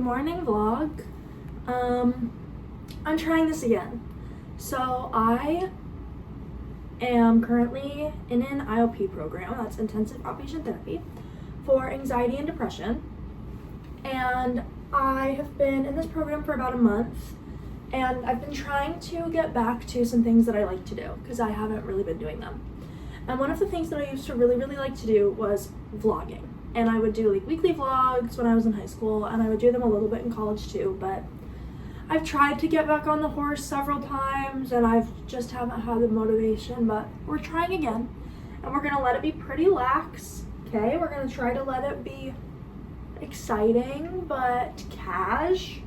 morning vlog. I'm trying this again. So I am currently in an IOP program, that's intensive outpatient therapy, for anxiety and depression. And I have been in this program for about a month, and I've been trying to get back to some things that I like to do because I haven't really been doing them. And one of the things that I used to really like to do was vlogging. And I would do like weekly vlogs when I was in high school, and I would do them a little bit in college too, but I've tried to get back on the horse several times and I've just haven't had the motivation, but we're trying again. And we're gonna let it be pretty lax, okay? We're gonna try to let it be exciting but cash.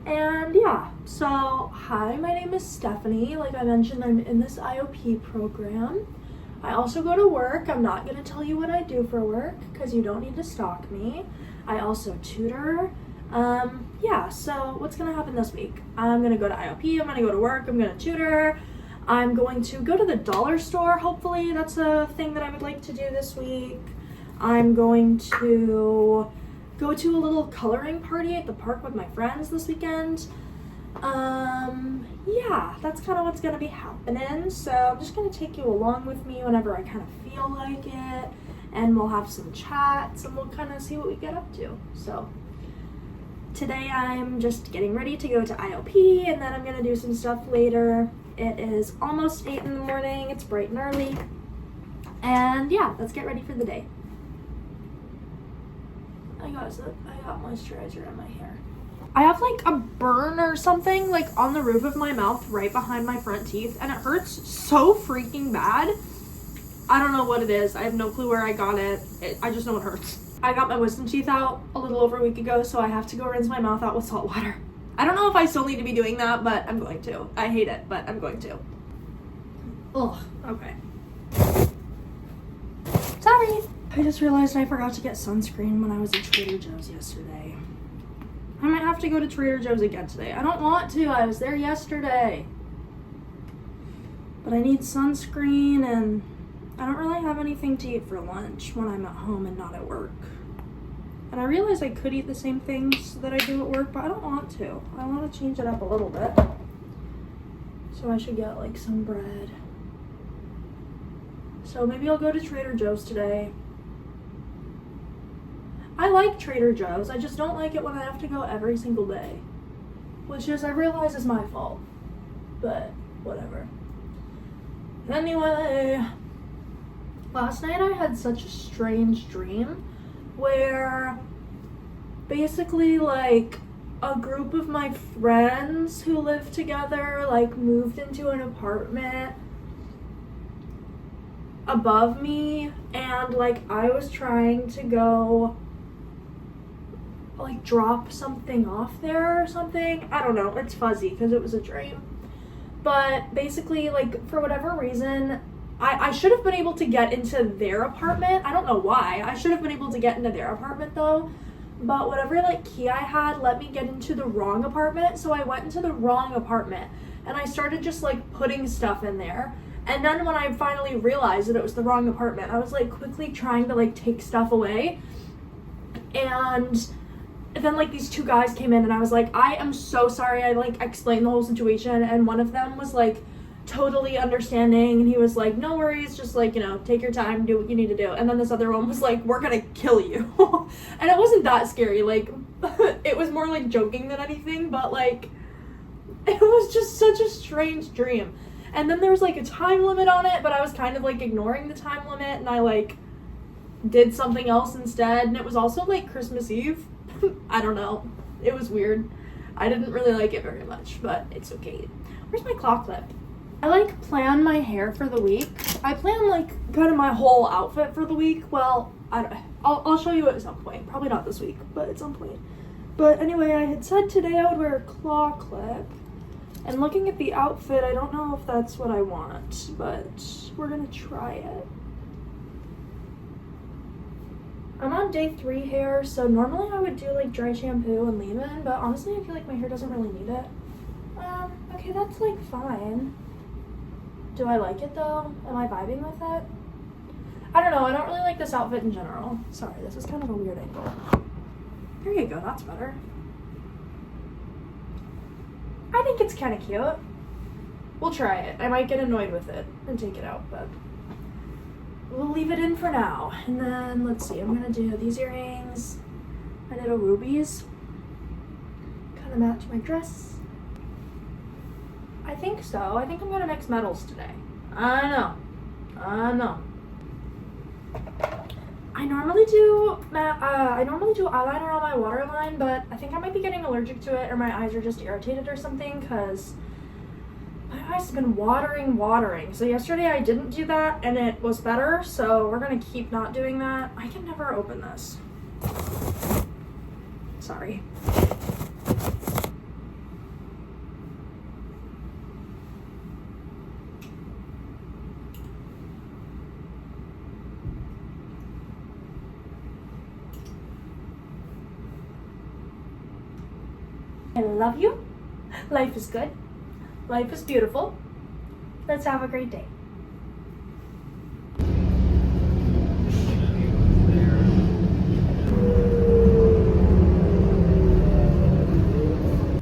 And yeah, so hi, my name is Stephanie. Like I mentioned, I'm in this IOP program. I also go to work. I'm not gonna tell you what I do for work because you don't need to stalk me. I also tutor. Yeah, so what's gonna happen this week? I'm gonna go to IOP, I'm gonna go to work, I'm gonna tutor. I'm going to go to the dollar store, hopefully. That's a thing that I would like to do this week. I'm going to go to a little coloring party at the park with my friends this weekend. Yeah, that's kind of what's gonna be happening. So I'm just gonna take you along with me whenever I kind of feel like it, and we'll have some chats and we'll kind of see what we get up to. So today I'm just getting ready to go to IOP, and then I'm gonna do some stuff later. It is almost 8 in the morning, it's bright and early. And yeah, let's get ready for the day. I got moisturizer in my hair. I have like a burn or something like on the roof of my mouth right behind my front teeth, and it hurts so freaking bad. I don't know what it is. I have no clue where I got it. I just know it hurts. I got my wisdom teeth out a little over a week ago, so I have to go rinse my mouth out with salt water. I don't know if I still need to be doing that, but I'm going to. I hate it, but I'm going to. Ugh, okay. Sorry. I just realized I forgot to get sunscreen when I was at Trader Joe's yesterday. I might have to go to Trader Joe's again today. I don't want to. I was there yesterday. But I need sunscreen, and I don't really have anything to eat for lunch when I'm at home and not at work. And I realize I could eat the same things that I do at work, but I don't want to. I want to change it up a little bit. So I should get like some bread. So maybe I'll go to Trader Joe's today. I like Trader Joe's, I just don't like it when I have to go every single day. Which is, I realize, is my fault. But whatever. Anyway, last night I had such a strange dream where basically like a group of my friends who live together like moved into an apartment above me, and like I was trying to go like drop something off there or something. I don't know, it's fuzzy because it was a dream. But basically, like, for whatever reason, I should have been able to get into their apartment. I don't know why. I should have been able to get into their apartment though. But whatever like key I had let me get into the wrong apartment. So I went into the wrong apartment and I started just like putting stuff in there. And then when I finally realized that it was the wrong apartment, I was like quickly trying to like take stuff away. And then like these two guys came in and I was like, I am so sorry. I like explained the whole situation, and one of them was like totally understanding, and he was like, no worries, just like, you know, take your time, do what you need to do. And then this other one was like, we're gonna kill you. And it wasn't that scary, like it was more like joking than anything, but like it was just such a strange dream. And then there was like a time limit on it, but I was kind of like ignoring the time limit, and I like did something else instead. And it was also like Christmas Eve. I don't know. It was weird. I didn't really like it very much, but it's okay. Where's my claw clip? I like plan my hair for the week. I plan like kind of my whole outfit for the week. Well, I'll show you at some point. Probably not this week, but at some point. But anyway, I had said today I would wear a claw clip. And looking at the outfit, I don't know if that's what I want, but we're gonna try it. I'm on day 3 hair, so normally I would do like dry shampoo and leave-in, but honestly I feel like my hair doesn't really need it. Okay, that's like fine. Do I like it though? Am I vibing with it? I don't know, I don't really like this outfit in general. Sorry, this is kind of a weird angle. There you go, that's better. I think it's kind of cute. We'll try it. I might get annoyed with it and take it out, but we'll leave it in for now. And then, let's see, I'm gonna do these earrings, my little rubies, kind of match my dress. I think so. I think I'm gonna mix metals today. I know. I normally do eyeliner on my waterline, but I think I might be getting allergic to it, or my eyes are just irritated or something, because my eyes have been watering. So yesterday I didn't do that and it was better, so we're gonna keep not doing that. I can never open this. Sorry. I love you. Life is good. Life is beautiful. Let's have a great day.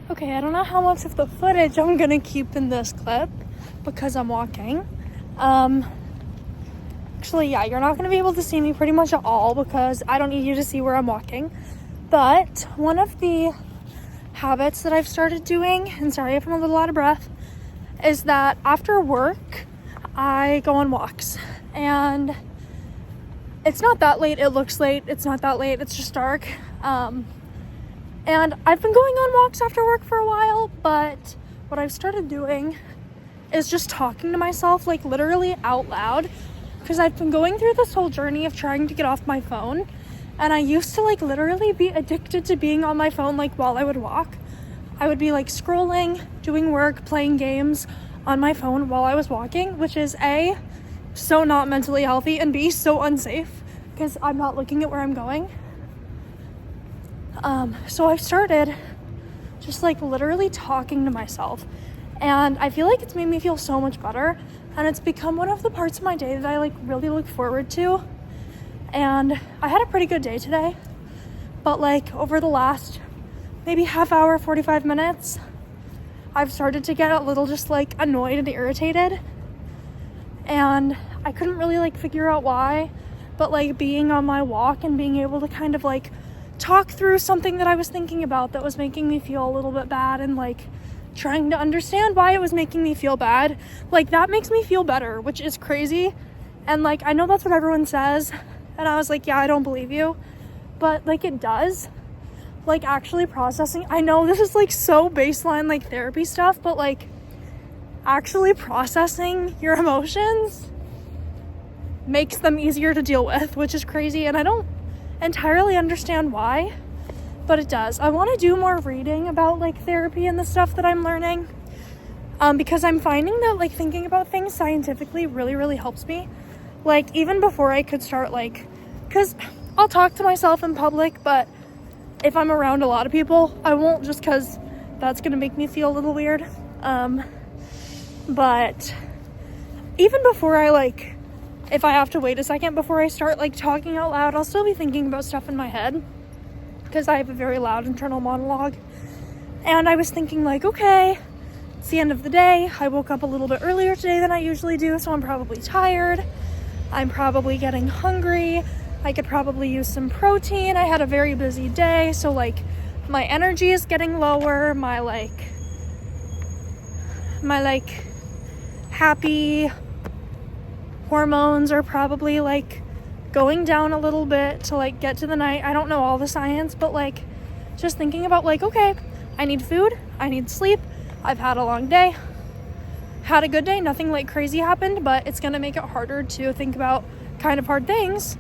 Okay, I don't know how much of the footage I'm gonna keep in this clip because I'm walking. Actually, yeah, you're not gonna be able to see me pretty much at all because I don't need you to see where I'm walking. But one of the habits that I've started doing, and sorry if I'm a little out of breath, is that after work I go on walks. And it's not that late, it looks late, it's not that late, it's just dark. And I've been going on walks after work for a while, but what I've started doing is just talking to myself, like literally out loud, because I've been going through this whole journey of trying to get off my phone. And I used to like literally be addicted to being on my phone like while I would walk. I would be like scrolling, doing work, playing games on my phone while I was walking, which is A, so not mentally healthy, and B, so unsafe because I'm not looking at where I'm going. So I started just like literally talking to myself, and I feel like it's made me feel so much better, and it's become one of the parts of my day that I like really look forward to. And I had a pretty good day today, but like over the last maybe half hour, 45 minutes, I've started to get a little just like annoyed and irritated, and I couldn't really like figure out why, but like being on my walk and being able to kind of like talk through something that I was thinking about that was making me feel a little bit bad, and like trying to understand why it was making me feel bad, like that makes me feel better, which is crazy. And like I know that's what everyone says, and I was like, yeah, I don't believe you, but like it does. Like actually processing, I know this is like so baseline like therapy stuff, but like actually processing your emotions makes them easier to deal with, which is crazy, and I don't entirely understand why, but it does. I want to do more reading about like therapy and the stuff that I'm learning, because I'm finding that like thinking about things scientifically really helps me. Like even before I could start, like, because I'll talk to myself in public, but if I'm around a lot of people, I won't, just because that's gonna make me feel a little weird. But even before I like, if I have to wait a second before I start like talking out loud, I'll still be thinking about stuff in my head because I have a very loud internal monologue. And I was thinking like, okay, it's the end of the day. I woke up a little bit earlier today than I usually do, so I'm probably tired. I'm probably getting hungry. I could probably use some protein. I had a very busy day, so like my energy is getting lower. My happy hormones are probably like going down a little bit to like get to the night. I don't know all the science, but like just thinking about like, okay, I need food, I need sleep. I've had a long day. Had a good day, nothing like crazy happened, but it's gonna make it harder to think about kind of hard things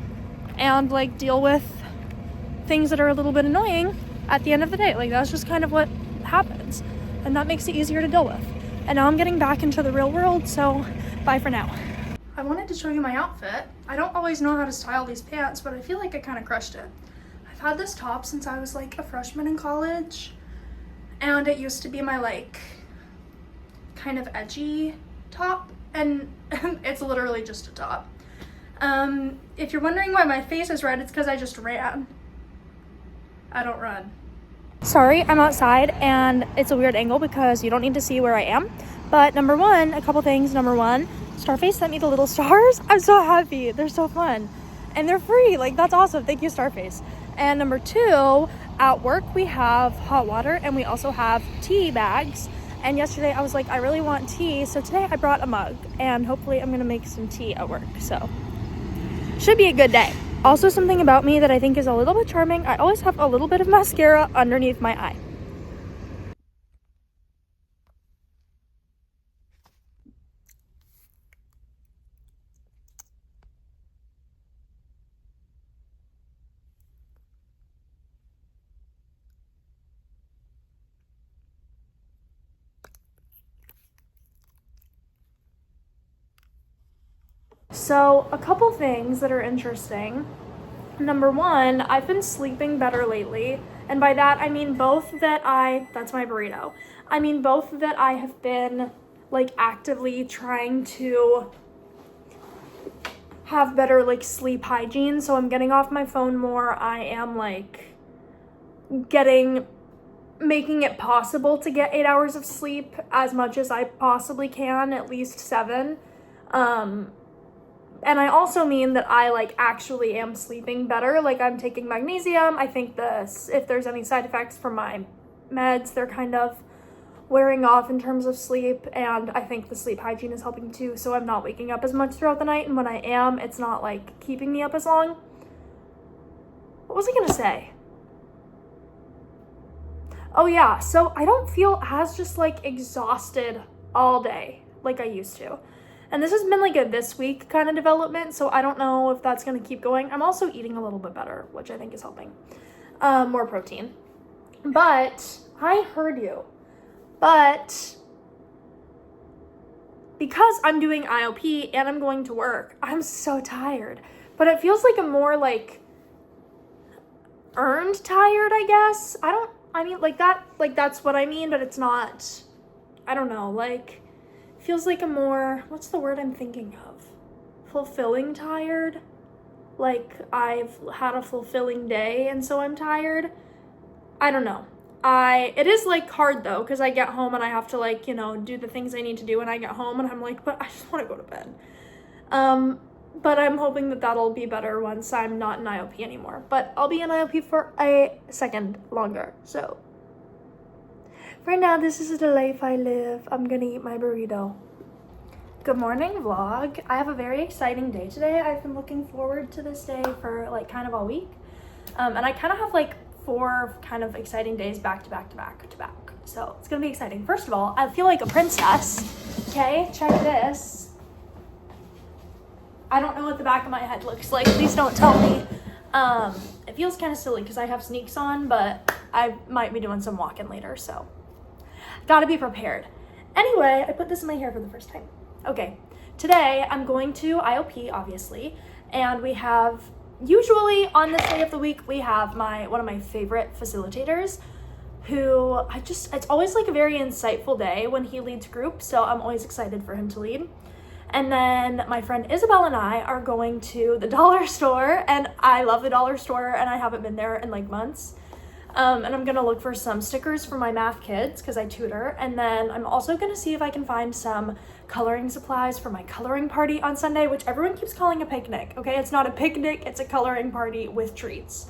and like deal with things that are a little bit annoying at the end of the day. Like that's just kind of what happens, and that makes it easier to deal with. And now I'm getting back into the real world, so bye for now. I wanted to show you my outfit. I don't always know how to style these pants, but I feel like I kind of crushed it. I've had this top since I was like a freshman in college, and it used to be my like kind of edgy top, and it's literally just a top. If you're wondering why my face is red, it's because I just ran. I don't run. Sorry, I'm outside and it's a weird angle because you don't need to see where I am. But number one, a couple things. Number one, Starface sent me the little stars. I'm so happy. They're so fun. And they're free. Like, that's awesome. Thank you, Starface. And number two, at work we have hot water and we also have tea bags. And yesterday I was like, I really want tea. So today I brought a mug and hopefully I'm going to make some tea at work. So should be a good day. Also, something about me that I think is a little bit charming, I always have a little bit of mascara underneath my eye. So, a couple things that are interesting. Number one, I've been sleeping better lately. And by that, I mean that's my burrito. I mean both that I have been like actively trying to have better like sleep hygiene. So I'm getting off my phone more. I am like making it possible to get 8 hours of sleep as much as I possibly can, at least 7. And I also mean that I like actually am sleeping better. Like, I'm taking magnesium. I think if there's any side effects from my meds, they're kind of wearing off in terms of sleep. And I think the sleep hygiene is helping too. So I'm not waking up as much throughout the night. And when I am, it's not like keeping me up as long. What was I gonna say? Oh yeah, so I don't feel as just like exhausted all day like I used to. And this has been like a this week kind of development, so I don't know if that's going to keep going. I'm also eating a little bit better, which I think is helping. More protein. But I heard you. But because I'm doing IOP and I'm going to work, I'm so tired. But it feels like a more like earned tired, I guess. That's what I mean, but it's not, I don't know, like, feels like a more, what's the word I'm thinking of? Fulfilling tired? Like, I've had a fulfilling day and so I'm tired. I don't know. It is like hard though, because I get home and I have to like, do the things I need to do when I get home and I'm like, but I just want to go to bed. But I'm hoping that that'll be better once I'm not in IOP anymore. But I'll be in IOP for a second longer, so. Right now, this is the life I live. I'm gonna eat my burrito. Good morning, vlog. I have a very exciting day today. I've been looking forward to this day for like kind of all week. And I kind of have like 4 kind of exciting days back to back to back to back. So it's gonna be exciting. First of all, I feel like a princess. Okay, check this. I don't know what the back of my head looks like. Please don't tell me. It feels kind of silly because I have sneaks on, but I might be doing some walking later, so gotta be prepared. Anyway, I put this in my hair for the first time. Okay, today I'm going to IOP, obviously, and we have, usually on this day of the week, we have one of my favorite facilitators who it's always like a very insightful day when he leads groups, so I'm always excited for him to lead. And then my friend Isabel and I are going to the dollar store, and I love the dollar store, and I haven't been there in like months. And I'm gonna look for some stickers for my math kids because I tutor. And then I'm also gonna see if I can find some coloring supplies for my coloring party on Sunday, which everyone keeps calling a picnic. Okay, it's not a picnic, it's a coloring party with treats.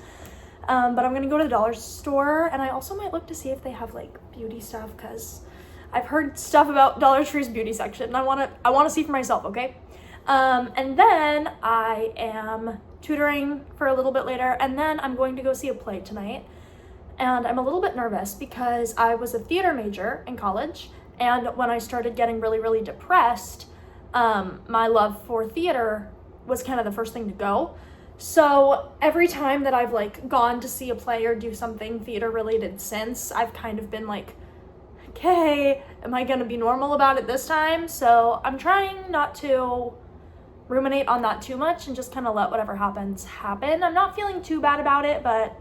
But I'm gonna go to the dollar store, and I also might look to see if they have like beauty stuff because I've heard stuff about Dollar Tree's beauty section and I wanna see for myself, okay? And then I am tutoring for a little bit later, and then I'm going to go see a play tonight. And I'm a little bit nervous because I was a theater major in college, and when I started getting really, really depressed, my love for theater was kind of the first thing to go. So every time that I've like gone to see a play or do something theater related since, I've kind of been like, okay, am I gonna be normal about it this time? So I'm trying not to ruminate on that too much and just kind of let whatever happens happen. I'm not feeling too bad about it, but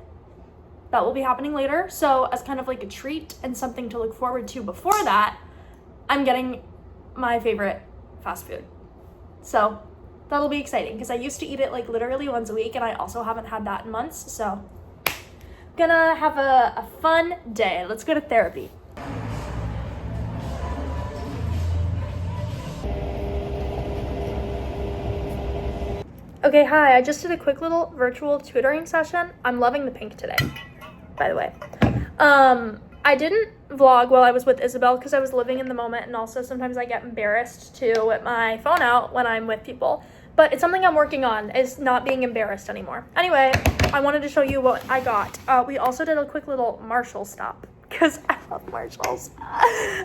that will be happening later. So as kind of like a treat and something to look forward to before that, I'm getting my favorite fast food. So that'll be exciting because I used to eat it like literally once a week, and I also haven't had that in months. So gonna have a fun day. Let's go to therapy. Okay, hi, I just did a quick little virtual tutoring session. I'm loving the pink today, by the way. I didn't vlog while I was with Isabel because I was living in the moment, and also sometimes I get embarrassed to whip my phone out when I'm with people. But it's something I'm working on, is not being embarrassed anymore. Anyway, I wanted to show you what I got. We also did a quick little Marshall stop because I love Marshalls.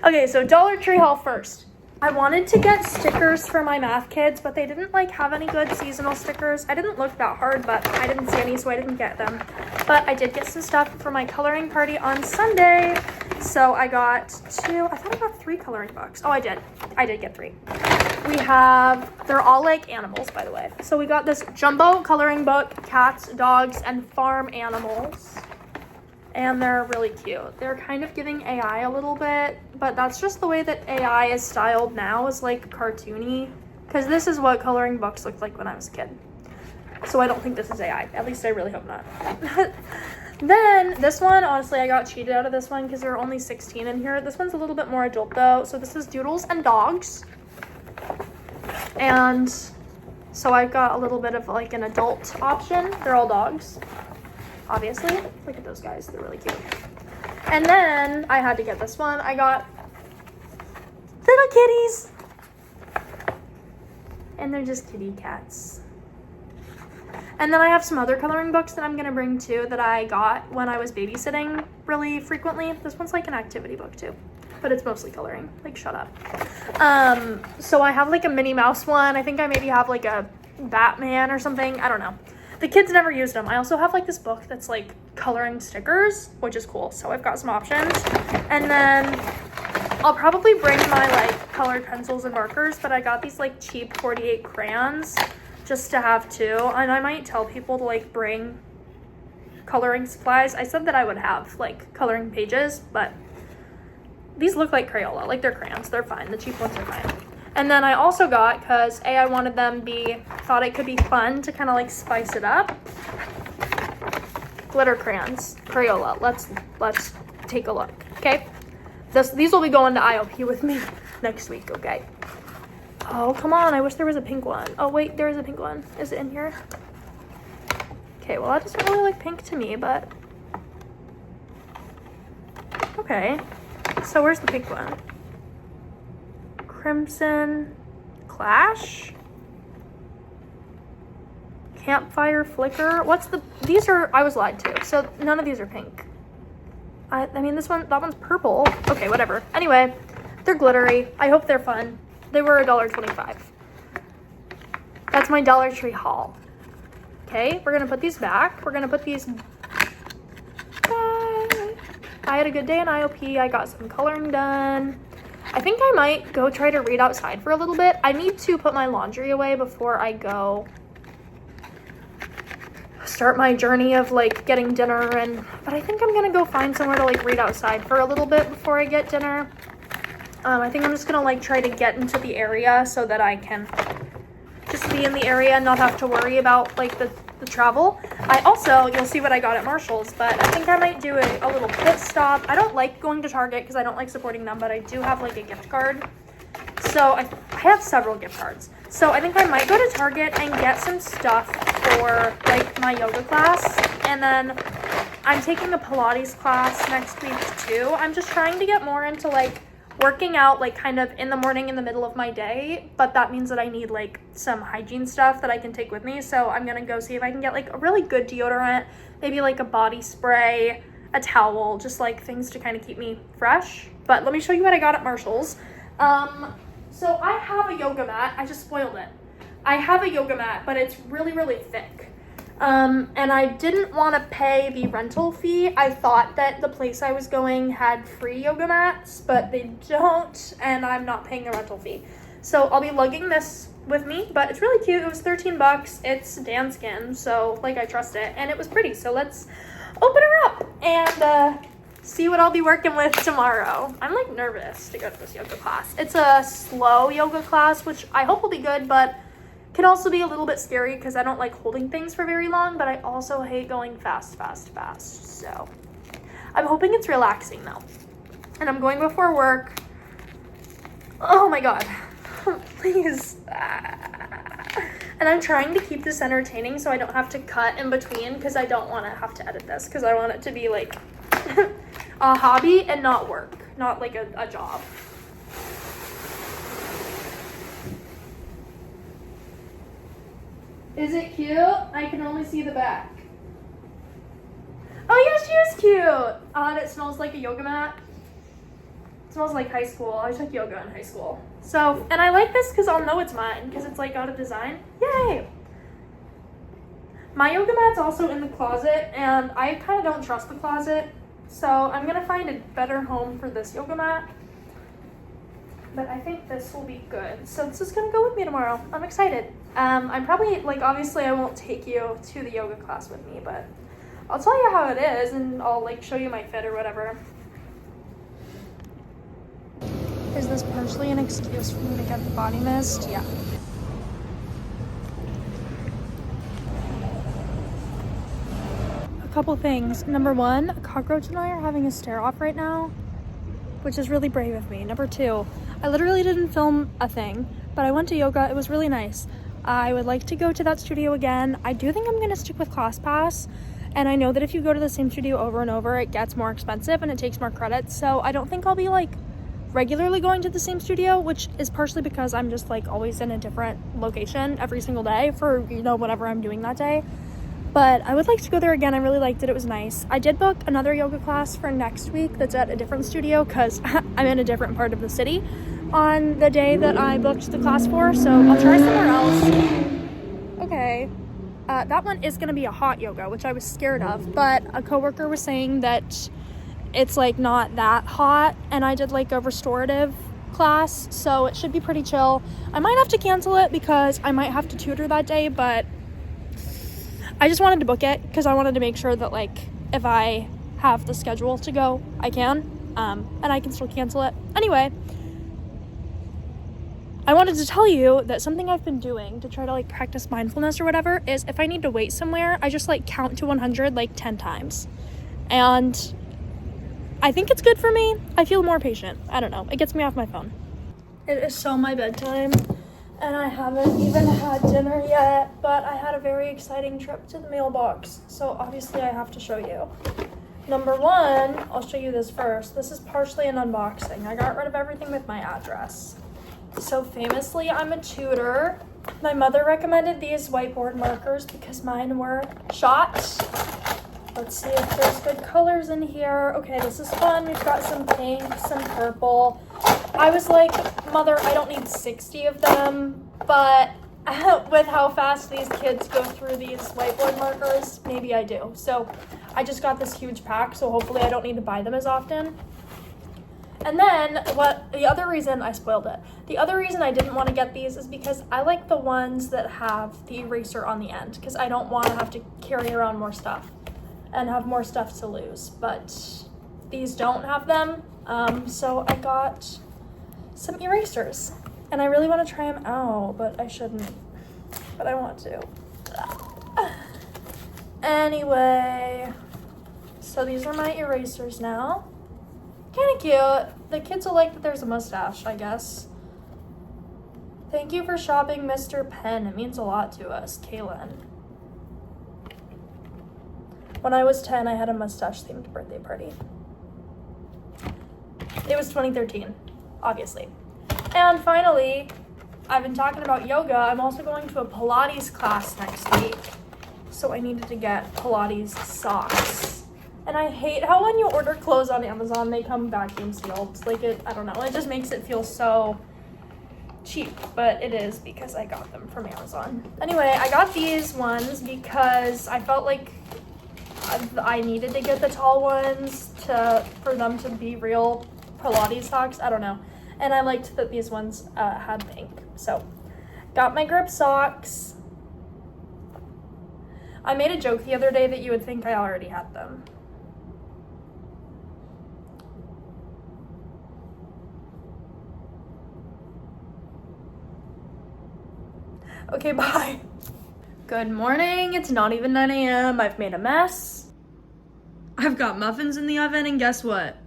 Okay, so Dollar Tree haul first. I wanted to get stickers for my math kids, but they didn't have any good seasonal stickers. I didn't look that hard, but I didn't see any, so I didn't get them. But I did get some stuff for my coloring party on Sunday. So I got I thought I got 3 coloring books. Oh, I did get 3. They're all animals, by the way. So we got this jumbo coloring book, cats, dogs, and farm animals. And they're really cute. They're kind of giving AI a little bit, but that's just the way that AI is styled now, is cartoony. Because this is what coloring books looked like when I was a kid. So I don't think this is AI. At least I really hope not. Then this one, honestly, I got cheated out of this one because there are only 16 in here. This one's a little bit more adult though. So this is Doodles and Dogs. And so I've got a little bit of an adult option. They're all dogs. Obviously, look at those guys, they're really cute. And then I had to get this one. I got little kitties, and they're just kitty cats. And then I have some other coloring books that I'm gonna bring too that I got when I was babysitting really frequently. This one's an activity book too, but it's mostly coloring. Shut up. So I have a Minnie Mouse one. I think I maybe have a Batman or something. I don't know. The kids never used them. I also have this book that's coloring stickers, which is cool. So I've got some options. And then I'll probably bring my colored pencils and markers, but I got these cheap 48 crayons just to have too. And I might tell people to bring coloring supplies. I said that I would have coloring pages, but these look like Crayola. They're crayons. They're fine. The cheap ones are fine. And then I also got, because I wanted them thought it could be fun to kind of spice it up, glitter crayons, Crayola. Let's take a look, okay? These will be going to IOP with me next week, okay? Oh, come on, I wish there was a pink one. Oh, wait, there is a pink one. Is it in here? Okay, well, that doesn't really look pink to me, but... Okay, so where's the pink one? Crimson Clash, Campfire Flicker. I was lied to. So none of these are pink. I mean, that one's purple. Okay, whatever. Anyway, they're glittery. I hope they're fun. They were $1.25. That's my Dollar Tree haul. Okay, we're gonna put these back. We're gonna put these back. I had a good day in IOP. I got some coloring done. I think I might go try to read outside for a little bit. I need to put my laundry away before I go start my journey of getting dinner, but I think I'm gonna go find somewhere to read outside for a little bit before I get dinner. I think I'm just gonna try to get into the area so that I can just be in the area and not have to worry about the travel. You'll see what I got at Marshall's, but I think I might do a little pit stop. I don't like going to Target because I don't like supporting them, but I do have a gift card. So I have several gift cards. So I think I might go to Target and get some stuff for my yoga class. And then I'm taking a Pilates class next week too. I'm just trying to get more into working out kind of in the morning in the middle of my day, but that means that I need some hygiene stuff that I can take with me. So I'm gonna go see if I can get a really good deodorant, maybe a body spray, a towel, just things to kind of keep me fresh. But let me show you what I got at Marshall's. So I have a yoga mat. I just spoiled it. I have a yoga mat, but it's really, really thick. And I didn't want to pay the rental fee. I thought that the place I was going had free yoga mats, but they don't, and I'm not paying the rental fee. So I'll be lugging this with me, but it's really cute. It was $13. It's Dan Skin, so I trust it, and it was pretty. So let's open her up and see what I'll be working with tomorrow. I'm nervous to go to this yoga class. It's a slow yoga class, which I hope will be good, but Can also be a little bit scary because I don't like holding things for very long, but I also hate going fast. So I'm hoping it's relaxing though. And I'm going before work. Oh my God, please. And I'm trying to keep this entertaining so I don't have to cut in between because I don't want to have to edit this because I want it to be like a hobby and not work, not like a job. Is it cute? I can only see the back. Oh yeah, she is cute. And it smells like a yoga mat. It smells like high school. I took yoga in high school. So, and I like this because I'll know it's mine because it's like got a design. Yay! My yoga mat's also in the closet and I kind of don't trust the closet. So I'm going to find a better home for this yoga mat. But I think this will be good. So this is going to go with me tomorrow. I'm excited. I'm probably, like, obviously I won't take you to the yoga class with me, but I'll tell you how it is and I'll, like, show you my fit or whatever. Is this partially an excuse for me to get the body mist? Yeah. A couple things. Number one, a cockroach and I are having a stare off right now, which is really brave of me. Number two, I literally didn't film a thing, but I went to yoga. It was really nice. I would like to go to that studio again. I do think I'm going to stick with ClassPass. And I know that if you go to the same studio over and over, it gets more expensive and it takes more credits. So I don't think I'll be like regularly going to the same studio, which is partially because I'm just like always in a different location every single day for, you know, whatever I'm doing that day. But I would like to go there again. I really liked it. It was nice. I did book another yoga class for next week that's at a different studio because I'm in a different part of the city on the day that I booked the class for. So I'll try somewhere else. Okay. That one is going to be a hot yoga, which I was scared of. But a coworker was saying that it's like not that hot. And I did like a restorative class. So it should be pretty chill. I might have to cancel it because I might have to tutor that day. But I just wanted to book it because I wanted to make sure that, like, if I have the schedule to go, I can, and I can still cancel it. Anyway, I wanted to tell you that something I've been doing to try to, like, practice mindfulness or whatever is if I need to wait somewhere, I just, like, count to 100, like, 10 times. And I think it's good for me. I feel more patient. I don't know. It gets me off my phone. It is so my bedtime. And I haven't even had dinner yet, but I had a very exciting trip to the mailbox, so obviously I have to show you. Number one, I'll show you this first. This is partially an unboxing. I got rid of everything with my address. So famously, I'm a tutor. My mother recommended these whiteboard markers because mine were shot. Let's see if there's good colors in here. Okay, this is fun. We've got some pink, some purple. I was like, Mother, I don't need 60 of them, but with how fast these kids go through these whiteboard markers, maybe I do. So I just got this huge pack, so hopefully I don't need to buy them as often. And then the other reason I didn't want to get these is because I like the ones that have the eraser on the end, because I don't want to have to carry around more stuff and have more stuff to lose, but these don't have them. So I got some erasers and I really want to try them out, but I shouldn't, but I want to. Anyway, so these are my erasers now. Kind of cute. The kids will like that there's a mustache, I guess. Thank you for shopping, Mr. Penn. It means a lot to us, Kaylin. When I was 10, I had a mustache-themed birthday party. It was 2013, obviously. And finally, I've been talking about yoga. I'm also going to a Pilates class next week. So I needed to get Pilates socks. And I hate how when you order clothes on Amazon, they come vacuum sealed. Like, I don't know, it just makes it feel so cheap, but it is because I got them from Amazon. Anyway, I got these ones because I felt like I needed to get the tall ones for them to be real Pilates socks. I don't know. And I liked that these ones had pink. So, got my grip socks. I made a joke the other day that you would think I already had them. Okay, bye. Good morning. It's not even 9 a.m. I've made a mess. I've got muffins in the oven, and guess what?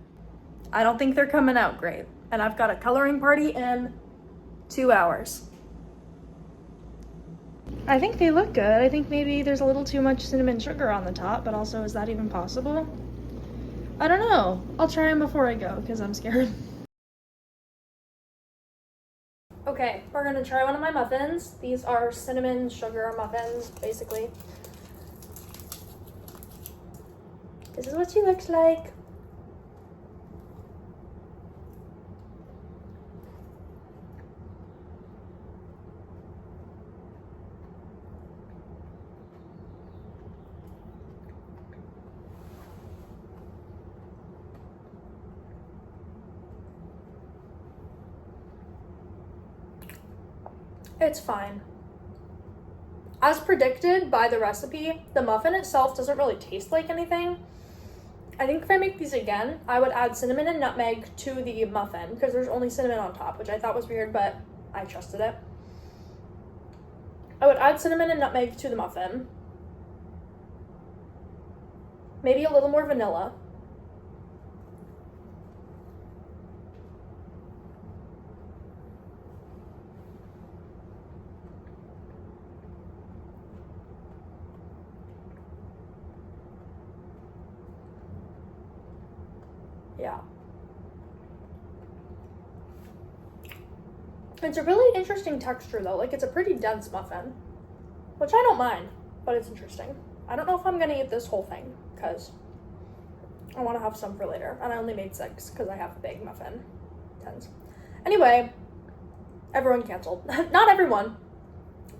I don't think they're coming out great. And I've got a coloring party in 2 hours. I think they look good. I think maybe there's a little too much cinnamon sugar on the top, but also, is that even possible? I don't know. I'll try them before I go, because I'm scared. Okay, we're gonna try one of my muffins. These are cinnamon sugar muffins, basically. This is what she looks like. It's fine. As predicted by the recipe, the muffin itself doesn't really taste like anything. I think if I make these again, I would add cinnamon and nutmeg to the muffin because there's only cinnamon on top, which I thought was weird, but I trusted it. I would add cinnamon and nutmeg to the muffin. Maybe a little more vanilla. Yeah. It's a really interesting texture though. Like, it's a pretty dense muffin, which I don't mind, but it's interesting. I don't know if I'm gonna eat this whole thing because I want to have some for later, and I only made 6 because I have a big muffin. 10s. Anyway, everyone canceled. Not everyone,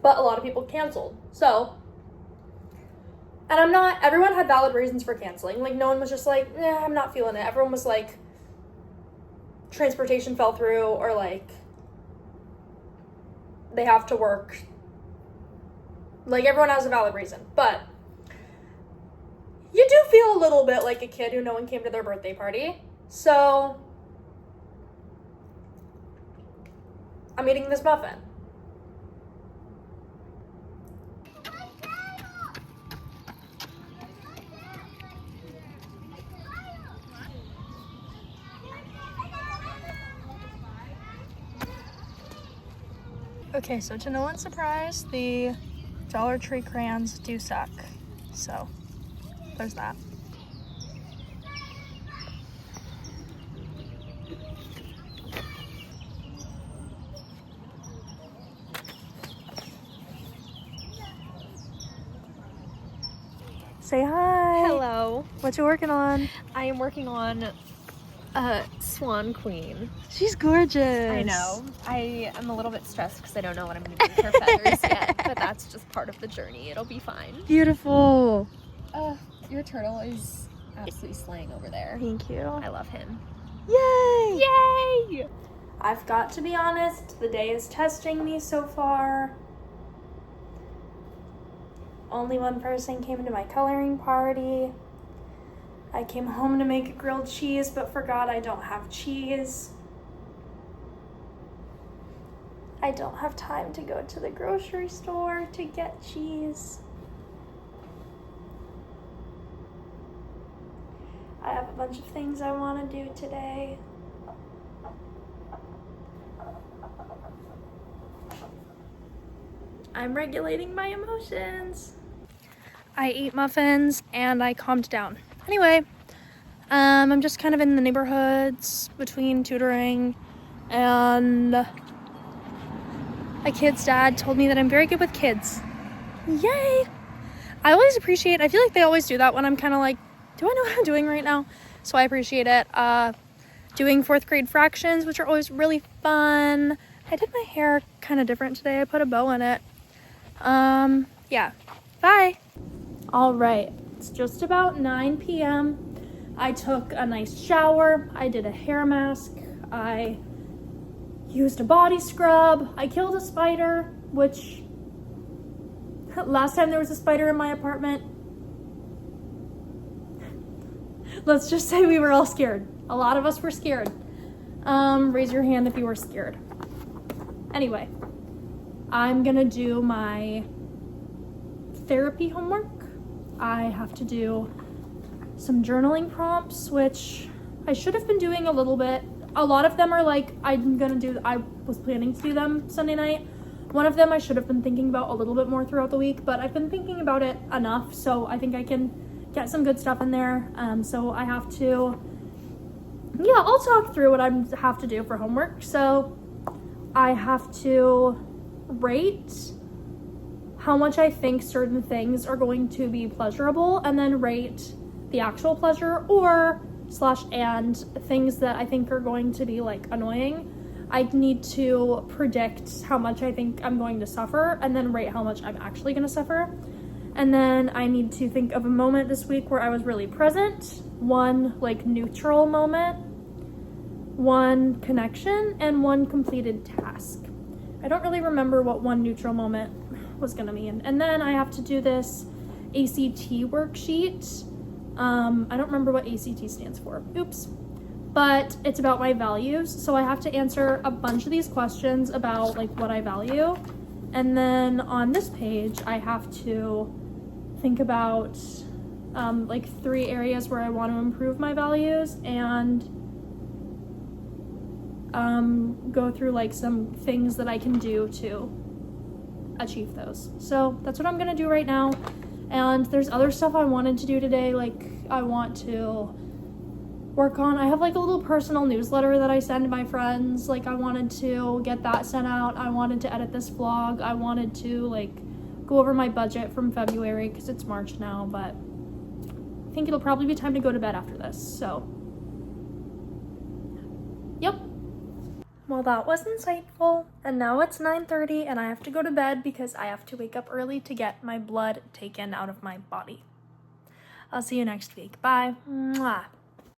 but a lot of people canceled. So, and everyone had valid reasons for canceling. Like, no one was just like, I'm not feeling it. Everyone was like, transportation fell through, or like, they have to work. Like, everyone has a valid reason. But you do feel a little bit like a kid who no one came to their birthday party. So, I'm eating this muffin. Okay, so to no one's surprise, the Dollar Tree crayons do suck. So, there's that. Say hi. Hello. What you working on? I am working on Swan Queen. She's gorgeous. I know. I am a little bit stressed because I don't know what I'm going to do with her feathers yet, but that's just part of the journey. It'll be fine. Beautiful. Your turtle is absolutely slaying over there. Thank you. I love him. Yay! Yay! I've got to be honest, the day is testing me so far. Only one person came to my coloring party. I came home to make a grilled cheese, but forgot I don't have cheese. I don't have time to go to the grocery store to get cheese. I have a bunch of things I want to do today. I'm regulating my emotions. I ate muffins and I calmed down. Anyway, I'm just kind of in the neighborhoods between tutoring, and a kid's dad told me that I'm very good with kids. Yay! I always appreciate, I feel like they always do that when I'm kind of like, do I know what I'm doing right now? So I appreciate it. Doing 4th grade fractions, which are always really fun. I did my hair kind of different today. I put a bow in it. Yeah. Bye. All right. It's just about 9 p.m. I took a nice shower. I did a hair mask. I used a body scrub. I killed a spider, which last time there was a spider in my apartment, let's just say we were all scared. A lot of us were scared. Raise your hand if you were scared. Anyway, I'm gonna do my therapy homework. I have to do some journaling prompts, which I should have been doing a little bit. A lot of them are like, I was planning to do them Sunday night. One of them I should have been thinking about a little bit more throughout the week, but I've been thinking about it enough, so I think I can get some good stuff in there. So I have to, yeah, I'll talk through what I have to do for homework. So I have to rate how much I think certain things are going to be pleasurable, and then rate the actual pleasure and things that I think are going to be like annoying. I need to predict how much I think I'm going to suffer, and then rate how much I'm actually going to suffer. And then I need to think of a moment this week where I was really present, one like neutral moment, one connection, and one completed task. I don't really remember what one neutral moment was gonna mean. And then I have to do this ACT worksheet. I don't remember what ACT stands for. Oops. But it's about my values. So I have to answer a bunch of these questions about like what I value. And then on this page, I have to think about like 3 areas where I want to improve my values, and go through like some things that I can do to achieve those. So that's what I'm gonna do right now. And there's other stuff I wanted to do today. Like I want to work on, I have like a little personal newsletter that I send my friends. Like I wanted to get that sent out. I wanted to edit this vlog. I wanted to like go over my budget from February because it's March now, but I think it'll probably be time to go to bed after this. So yep. Well, that was insightful, and now it's 9:30 and I have to go to bed because I have to wake up early to get my blood taken out of my body. I'll see you next week. Bye. Mwah.